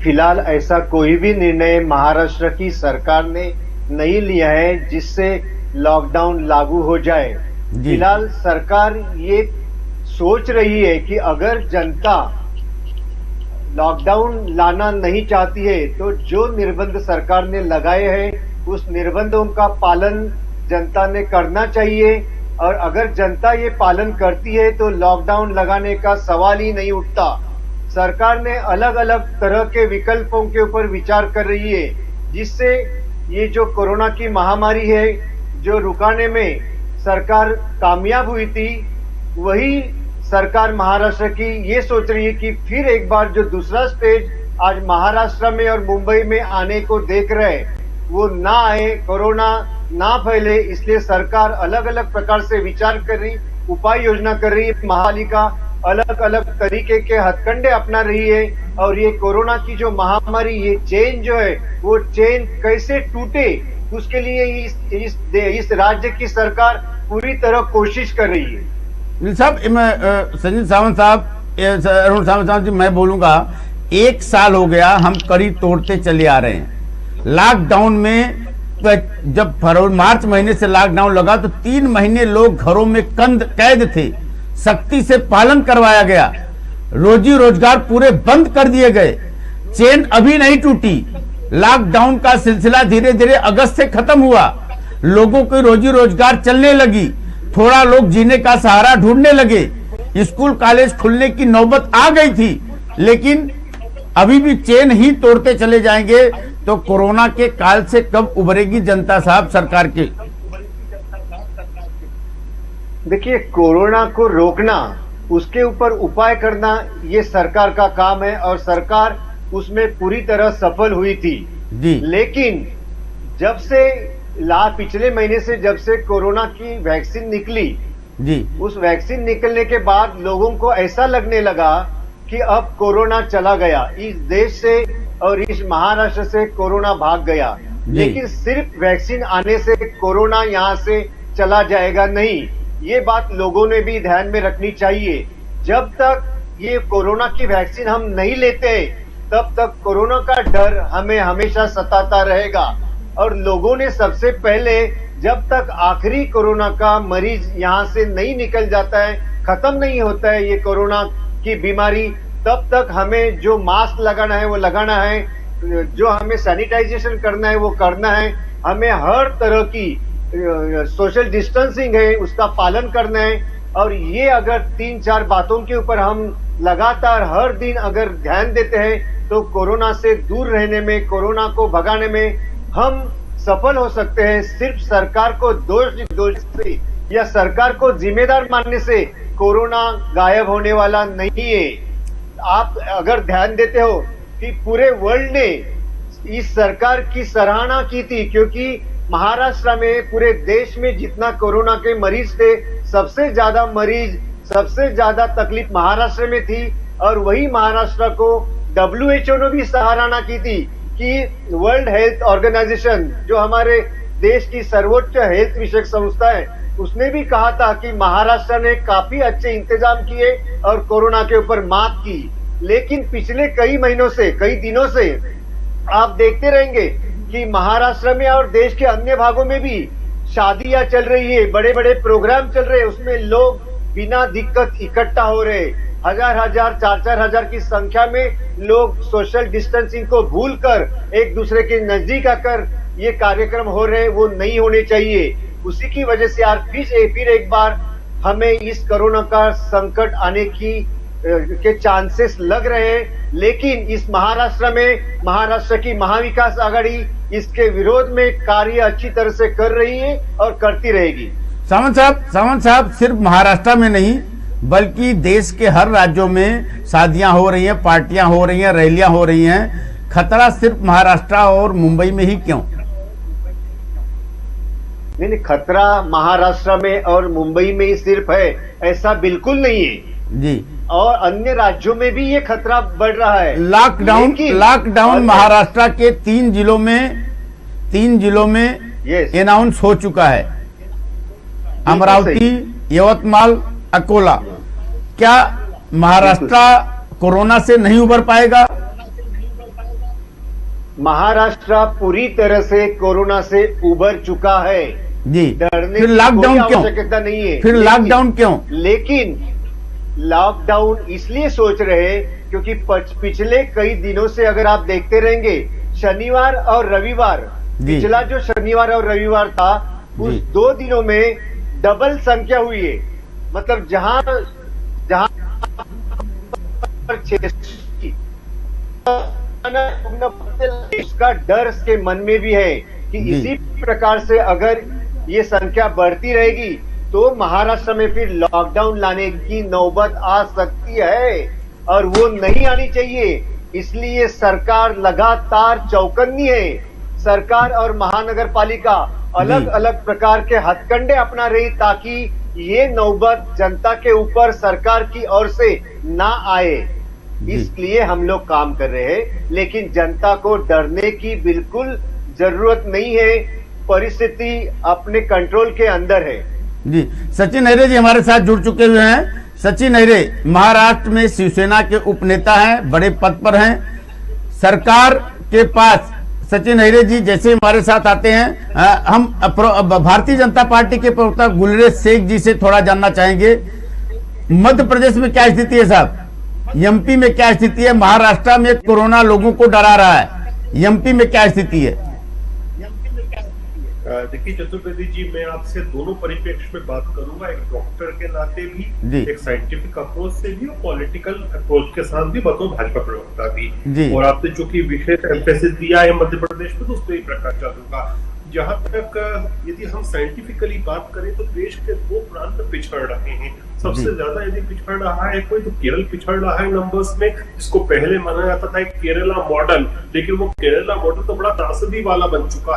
फिलहाल ऐसा कोई भी निर्णय महाराष्ट्र की सरकार ने नहीं लिया है जिससे लॉकडाउन लागू हो जाए। फिलहाल सरकार ये सोच रही है कि अगर जनता लॉकडाउन लाना नहीं चाहती है तो जो निर्बंध सरकार ने लगाए हैं उस निर्बंधों का पालन जनता ने करना चाहिए, और अगर जनता ये पालन करती है तो लॉकडाउन लगाने का सवाल ही नहीं उठता। सरकार ने अलग अलग तरह के विकल्पों के ऊपर विचार कर रही है जिससे ये जो कोरोना की महामारी है जो रुकाने में सरकार कामयाब हुई थी, वही सरकार महाराष्ट्र की ये सोच रही है कि फिर एक बार जो दूसरा स्टेज आज महाराष्ट्र में और मुंबई में आने को देख रहे वो ना आए, कोरोना ना फैले, इसलिए सरकार अलग अलग प्रकार से विचार कर रही, उपाय योजना कर रही है। महापालिका अलग अलग तरीके के हथकंडे अपना रही है और ये कोरोना की जो महामारी, ये चेन जो है वो चेन कैसे टूटे उसके लिए इस राज्य की सरकार पूरी तरह कोशिश कर रही है। साहब, संजीव सावंत साहब, अरुण सावंत जी, मैं बोलूंगा 1 साल हो गया हम कड़ी तोड़ते चले आ रहे हैं। लॉकडाउन में जब फरवरी मार्च महीने से लॉकडाउन लगा तो 3 महीने लोग घरों में कैद थे, सख्ती से पालन करवाया गया, रोजी रोजगार पूरे बंद कर दिए गए, चेन अभी नहीं टूटी। लॉकडाउन का सिलसिला धीरे धीरे अगस्त से खत्म हुआ, लोगों की रोजी रोजगार चलने लगी, थोड़ा लोग जीने का सहारा ढूंढने लगे, स्कूल कॉलेज खुलने की नौबत आ गई थी, लेकिन अभी भी चेन ही तोड़ते चले जाएंगे तो कोरोना के काल से कब उभरेगी जनता साहब सरकार की? देखिए, कोरोना को रोकना, उसके ऊपर उपाय करना ये सरकार का काम है और सरकार उसमें पूरी तरह सफल हुई थी जी। लेकिन जब से पिछले महीने से जब से कोरोना की वैक्सीन निकली जी, उस वैक्सीन निकलने के बाद लोगों को ऐसा लगने लगा कि अब कोरोना चला गया, इस देश से और इस महाराष्ट्र से कोरोना भाग गया। लेकिन सिर्फ वैक्सीन आने से कोरोना यहाँ से चला जाएगा नहीं, ये बात लोगों ने भी ध्यान में रखनी चाहिए। जब तक ये कोरोना की वैक्सीन हम नहीं लेते तब तक कोरोना का डर हमें हमेशा सताता रहेगा। और लोगों ने सबसे पहले, जब तक आखिरी कोरोना का मरीज यहाँ से नहीं निकल जाता है, खत्म नहीं होता है ये कोरोना की बीमारी, तब तक हमें जो मास्क लगाना है वो लगाना है, जो हमें सैनिटाइजेशन करना है वो करना है, हमें हर तरह की सोशल डिस्टेंसिंग है उसका पालन करना है। और ये अगर 3-4 बातों के ऊपर हम लगातार हर दिन अगर ध्यान देते हैं तो कोरोना से दूर रहने में, कोरोना को भगाने में हम सफल हो सकते हैं। सिर्फ सरकार को दोष से या सरकार को जिम्मेदार मानने से कोरोना गायब होने वाला नहीं है। आप अगर ध्यान देते हो कि पूरे वर्ल्ड ने इस सरकार की सराहना की थी, क्योंकि महाराष्ट्र में पूरे देश में जितना कोरोना के मरीज थे, सबसे ज्यादा मरीज, सबसे ज्यादा तकलीफ महाराष्ट्र में थी। और वही महाराष्ट्र को WHO ने भी सराहना की थी कि वर्ल्ड हेल्थ ऑर्गेनाइजेशन, जो हमारे देश की सर्वोच्च हेल्थ विषयक संस्था है, उसने भी कहा था कि महाराष्ट्र ने काफी अच्छे इंतजाम किए और कोरोना के ऊपर मात की। लेकिन पिछले कई महीनों से, कई दिनों से आप देखते रहेंगे कि महाराष्ट्र में और देश के अन्य भागों में भी शादियां चल रही है, बड़े बड़े प्रोग्राम चल रहे हैं, उसमें लोग बिना दिक्कत इकट्ठा हो रहे, 1000-1000, 4-4 की संख्या में लोग सोशल डिस्टेंसिंग को भूलकर एक दूसरे के नजदीक आकर ये कार्यक्रम हो रहे, वो नहीं होने चाहिए। उसी की वजह से यार फिर एक बार हमें इस कोरोना का संकट आने के चांसेस लग रहे हैं। लेकिन इस महाराष्ट्र में महाराष्ट्र की महाविकास आघाड़ी इसके विरोध में कार्य अच्छी तरह से कर रही है और करती रहेगी। सावंत साहब, सिर्फ महाराष्ट्र में नहीं बल्कि देश के हर राज्यों में शादियां हो रही हैं, पार्टियां हो रही हैं, रैलियां हो रही हैं, खतरा सिर्फ महाराष्ट्र और मुंबई में ही क्यों? नहीं, खतरा महाराष्ट्र में और मुंबई में ही सिर्फ है, ऐसा बिल्कुल नहीं है जी। और अन्य राज्यों में भी ये खतरा बढ़ रहा है। लॉकडाउन महाराष्ट्र के 3 जिलों में अनाउंस हो चुका है, अमरावती, यवतमाल, अकोला। क्या महाराष्ट्र कोरोना से नहीं उबर पाएगा? महाराष्ट्र पूरी तरह से कोरोना से उबर चुका है। जी, डरने फिर की लॉकडाउन कोई क्यों? आवश्यकता नहीं है। फिर लॉकडाउन क्यों? लेकिन लॉकडाउन इसलिए सोच रहे हैं क्योंकि पिछले कई दिनों से अगर आप देखते रहेंगे, शनिवार और रविवार, जी। पिछला जो शनिवार और रविवार था उस जी। 2 दिनों में डबल संख्या हुई है। मतलब जहां 600 उसका डर के मन में भी है कि जी। इसी प्रकार से अगर ये संख्या बढ़ती रहेगी तो महाराष्ट्र में फिर लॉकडाउन लाने की नौबत आ सकती है और वो नहीं आनी चाहिए। इसलिए सरकार लगातार चौकन्नी है। सरकार और महानगर पालिका अलग अलग प्रकार के हथकंडे अपना रही ताकि ये नौबत जनता के ऊपर सरकार की ओर से ना आए। इसलिए हम लोग काम कर रहे हैं, लेकिन जनता को डरने की बिल्कुल जरूरत नहीं है। परिस्थिति अपने कंट्रोल के अंदर है। जी, सचिन अहिरे जी हमारे साथ जुड़ चुके हुए हैं। सचिन अहिरे महाराष्ट्र में शिवसेना के उपनेता हैं, बड़े पद पर हैं। सरकार के पास सचिन अहिरे जी जैसे हमारे साथ आते हैं, हम भारतीय जनता पार्टी के प्रवक्ता गुलरेज शेख जी से थोड़ा जानना चाहेंगे। मध्य प्रदेश में क्या स्थिति है साहब? एमपी में क्या स्थिति है? महाराष्ट्र में कोरोना लोगों को डरा रहा है, एमपी में क्या स्थिति है? देखिए चतुर्वेदी जी, मैं आपसे दोनों परिप्रेक्ष्य में बात करूंगा, एक डॉक्टर के नाते भी, एक साइंटिफिक अप्रोच से भी और पॉलिटिकल अप्रोच के साथ भी, बतौर भाजपा प्रवक्ता भी। और आपने जो कि विशेष एम्फेसिस दिया है मध्य प्रदेश में, तो उस पर ही प्रकाश डालूंगा। जहां तक यदि हम साइंटिफिकली बात करें तो देश के 2 प्रांत पिछड़ रहे हैं। सबसे ज्यादा यदि पिछड़ रहा है कोई तो केरल पिछड़ रहा है नंबर्स में, जिसको पहले माना जाता था एक केरला मॉडल, लेकिन वो केरला मॉडल तो बड़ा त्रासदी वाला बन चुका है।